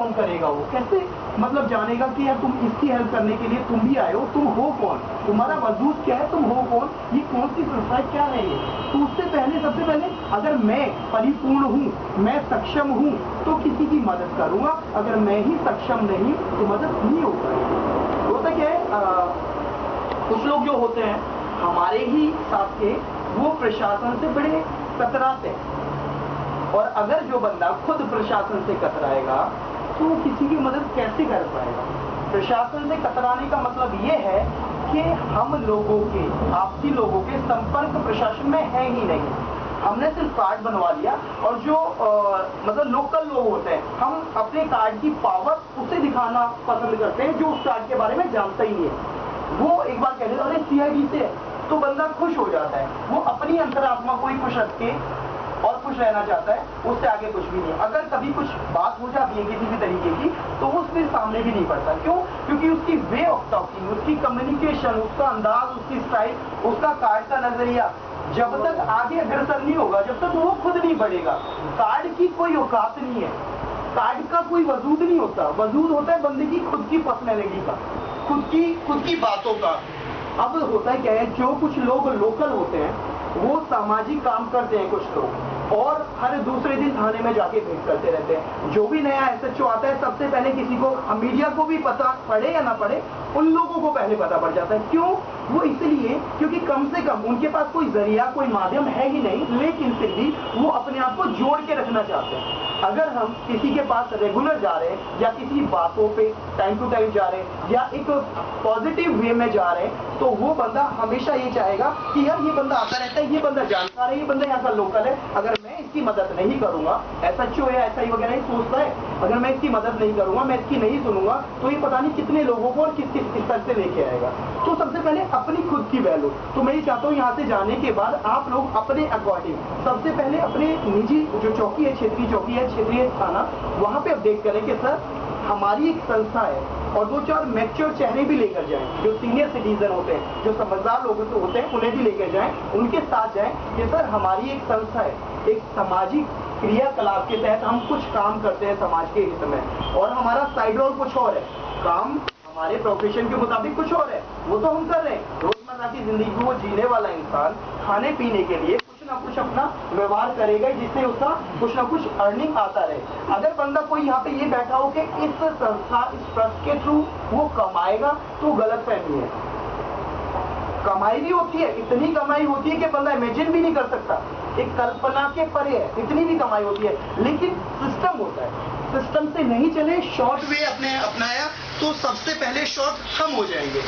Inform करेगा वो? कैसे मतलब जानेगा कि यार तुम इसकी हेल्प करने के लिए तुम भी आए हो, तुम हो कौन, तुम्हारा वजूद क्या है, तुम हो कौन, ये कौन सी संस्था है, क्या है ये? तो उससे पहले सबसे पहले अगर मैं परिपूर्ण हूँ, मैं सक्षम हूँ, तो किसी की मदद करूंगा। अगर मैं ही सक्षम नहीं तो मदद नहीं हो पाएगी। होता क्या है, कुछ लोग जो होते हैं हमारे ही साथ के, वो प्रशासन से बड़े कतराते हैं, और अगर जो बंदा खुद प्रशासन से कतराएगा तो वो किसी की मदद कैसे कर पाएगा? प्रशासन से कतराने का मतलब ये है कि हम लोगों के, आपसी लोगों के संपर्क प्रशासन में है ही नहीं। हमने सिर्फ कार्ड बनवा लिया, और जो मतलब लोकल लोग होते हैं, हम अपने कार्ड की पावर उसे दिखाना पसंद करते हैं जो उस कार्ड के बारे में जानता ही नहीं है। वो एक बार कह देता अरे CID से, तो बंदा खुश हो जाता है, वो अपनी अंतरात्मा को ही खुश रख के और खुश रहना चाहता है, उससे आगे कुछ भी नहीं। अगर कभी कुछ बात हो जाती है किसी भी तरीके की, तो वो फिर सामने भी नहीं पड़ता। क्यों? क्योंकि उसकी वे ऑफ टॉकिंग, उसकी कम्युनिकेशन, उसका अंदाज, उसकी स्टाइल, उसका कार्ड का नजरिया जब तक आगे अग्रसर नहीं होगा, जब तक वो खुद नहीं बढ़ेगा। कार्ड की कोई औकात नहीं है, कार्ड का कोई वजूद नहीं होता। वजूद होता है बंदे की खुद की पर्सनैलिटी का, खुद की बातों का। अब होता है क्या है, जो कुछ लोग लोकल होते हैं वो सामाजिक काम करते हैं कुछ लोग, और हर दूसरे दिन थाने में जाके भेंट करते रहते हैं। जो भी नया SHO आता है, सबसे पहले किसी को, मीडिया को भी पता पड़े या ना पड़े, उन लोगों को पहले पता पड़ जाता है। क्यों? वो इसलिए क्योंकि कम से कम उनके पास कोई जरिया, कोई माध्यम है ही नहीं, लेकिन फिर भी वो अपने आप को जोड़ के रखना चाहते हैं। अगर हम किसी के पास रेगुलर जा रहे हैं, या किसी बातों पे टाइम टू टाइम जा रहे हैं, या एक पॉजिटिव वे में जा रहे हैं, तो वो बंदा हमेशा ये चाहेगा कि यार ये बंदा आता रहता है, ये बंदा जानता है, ये बंदा यहाँ का लोकल है, अगर मैं इसकी मदद नहीं करूंगा, SHO या SI वगैरह ही सोचता है, अगर मैं इसकी मदद नहीं करूंगा, मैं इसकी नहीं सुनूंगा, तो ये पता नहीं कितने लोगों को और किस स्तर से लेके आएगा। तो सबसे पहले अपनी खुद की वैल्यू, तो मैं ये चाहता हूँ यहाँ से जाने के बाद आप लोग अपने अकॉर्डिंग सबसे पहले अपने निजी जो चौकी है, क्षेत्रीय चौकी है, क्षेत्रीय थाना, वहां पे अपडेट करें कि सर हमारी एक संस्था है, और 2-4 मैच्योर चेहरे भी लेकर जाएं, जो सीनियर सिटीजन होते हैं, जो समझदार लोग होते हैं, उन्हें भी लेकर जाएं, उनके साथ जाएं कि सर हमारी एक संस्था है, एक सामाजिक क्रियाकलाप के तहत हम कुछ काम करते हैं समाज के हित में, और हमारा साइड रोल कुछ और है, काम हमारे प्रोफेशन के मुताबिक कुछ और है, वो तो हम कर रहे हैं। रोजमर्रा की जिंदगी को वो जीने वाला इंसान खाने पीने के लिए कुछ ना कुछ अपना व्यवहार करेगा, जिससे उसका कुछ ना कुछ अर्निंग आता रहे। अगर बंदा कोई यहाँ पे ये बैठा हो कि इस संस्था, इस ट्रस्ट के थ्रू वो कमाएगा, तो गलत फहमी है। कमाई भी होती है, इतनी कमाई होती है कि बंदा इमेजिन भी नहीं कर सकता, एक कल्पना के परे है, इतनी भी कमाई होती है, लेकिन सिस्टम होता है, सिस्टम से नहीं चले, शॉर्ट वे अपने अपनाया, तो सबसे पहले शॉर्ट हम हो जाएंगे,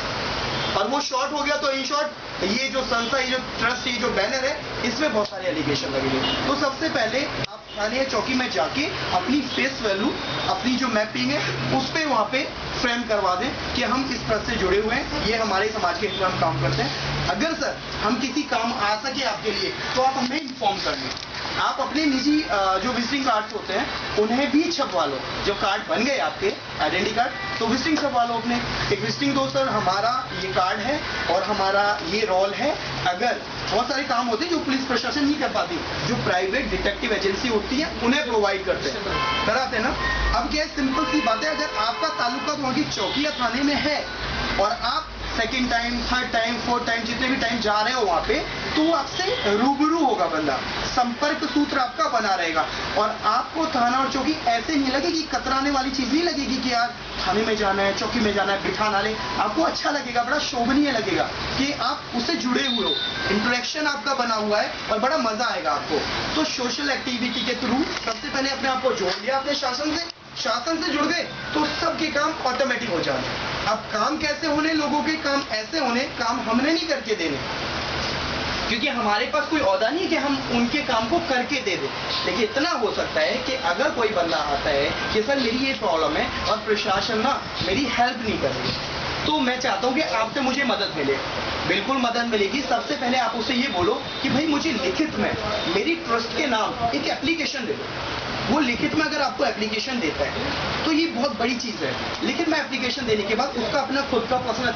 और वो शॉर्ट हो गया तो इन शॉर्ट ये जो संस्था, ये जो ट्रस्ट, ये जो बैनर है, इसमें बहुत सारे एलिगेशन लगेंगे। तो सबसे पहले आप थाने या चौकी में जाके अपनी फेस वैल्यू, अपनी जो मैपिंग है, उस पर वहाँ पे फ्रेम करवा दें कि हम इस ट्रस्ट से जुड़े हुए हैं, ये हमारे समाज के हित में हम काम करते हैं। अगर सर हम किसी काम आ सके आपके लिए, तो आप हमें इन्फॉर्म कर दें। आप अपने निजी जो विजिटिंग कार्ड्स होते हैं उन्हें भी छपवा लो। जो कार्ड बन गए आपके आइडेंटिटी कार्ड, तो विजिटिंग छपवा लो अपने, एक विजिटिंग दो, सर हमारा ये कार्ड है और हमारा ये रोल है। अगर बहुत सारे काम होते हैं जो पुलिस प्रशासन नहीं कर पाती, जो प्राइवेट डिटेक्टिव एजेंसी होती है उन्हें प्रोवाइड करते हैं, कराते हैं ना। अब क्या है, सिंपल सी बात है, अगर आपका ताल्लुका वहाँ की चौकी या थाने में है और आप second time, third time, fourth time, जितने भी टाइम जा रहे हो वहाँ पे, तो वो आपसे रूबरू होगा बंदा, संपर्क सूत्र आपका बना रहेगा, और आपको थाना और चौकी ऐसे नहीं लगेगी, कतराने वाली चीज नहीं लगेगी कि यार थाने में जाना है, चौकी में जाना है, बिठा ना ले। आपको अच्छा लगेगा, बड़ा शोभनीय लगेगा कि आप उससे जुड़े हुए हो, इंटरेक्शन आपका बना हुआ है, और बड़ा मजा आएगा आपको। तो सोशल एक्टिविटी के थ्रू सबसे पहले अपने आप को जोड़ लिया अपने शासन से जुड़ गए, तो सबके काम ऑटोमेटिक हो जाते। अब काम कैसे होने, लोगों के काम ऐसे होने, काम हमने नहीं करके देने, क्योंकि हमारे पास कोई औदा नहीं कि हम उनके काम को करके दे दें। लेकिन इतना हो सकता है कि अगर कोई बंदा आता है कि सर मेरी ये प्रॉब्लम है और प्रशासन ना मेरी हेल्प नहीं कर रही, तो मैं चाहता हूँ कि आपसे मुझे मदद मिले, बिल्कुल मदद मिलेगी। सबसे पहले आप उसे ये बोलो कि भाई मुझे लिखित में मेरी ट्रस्ट के नाम एक एप्लीकेशन दे दो। वो लिखित में अगर आपको एप्लीकेशन देता है तो ये बहुत बड़ी चीज़ है। लिखित में एप्लीकेशन देने के बाद उसका अपना खुद का पर्सनल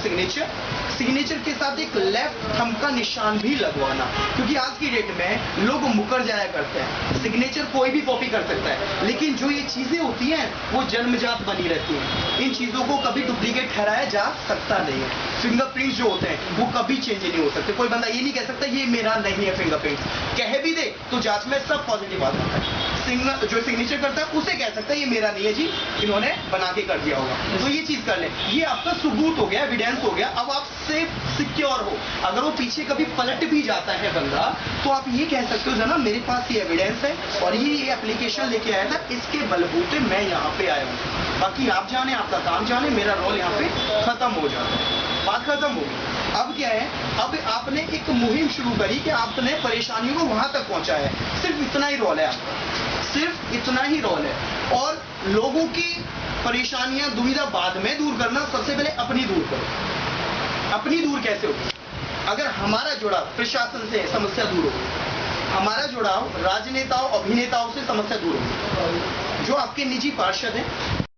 सिग्नेचर के साथ एक लेफ्ट थंब का निशान भी लगवाना, क्योंकि आज की डेट में लोग मुकर जाया करते हैं। सिग्नेचर कोई भी कॉपी कर सकता है, लेकिन जो ये चीज़ें होती हैं वो जन्मजात बनी रहती हैं। इन चीज़ों को कभी डुप्लीकेट ठहराया जा सकता नहीं है। फिंगरप्रिंट्स जो होते हैं वो कभी चेंज नहीं हो सकते। कोई बंदा ये नहीं कह सकता ये मेरा नहीं है फिंगरप्रिंट्स। कह भी दे तो जांच में सब पॉजिटिव आ जाता है। जो सिग्नेचर करता है उसे कह सकता है ये मेरा नहीं है जी, इन्होंने बना के कर दिया होगा। तो ये चीज कर ले, ये आपका सबूत हो गया, एविडेंस हो गया। अब आप सेफ सिक्योर हो। अगर वो पीछे कभी पलट भी जाता है बंदा तो आप ये कह सकते हो जनाब मेरे पास ये एविडेंस है और ये एप्लीकेशन लेके आया था, इसके बलबूते मैं यहाँ पे आया हूँ। बाकी आप जाने, आपका काम जाने, मेरा रोल यहाँ पे खत्म हो जाता है। बात खत्म हो गई। अब क्या है, अब आपने एक मुहिम शुरू करी कि आपने परेशानियों को वहां तक पहुंचाया है। सिर्फ इतना ही रोल है आपका, सिर्फ इतना ही रोल है। और लोगों की परेशानियां दुविधा बाद में दूर करना, सबसे पहले अपनी दूर करो। अपनी दूर कैसे होगी? अगर हमारा जुड़ाव प्रशासन से समस्या दूर होगी, हमारा जुड़ाव राजनेताओं अभिनेताओं से समस्या दूर होगी। जो आपके निजी पार्षद हैं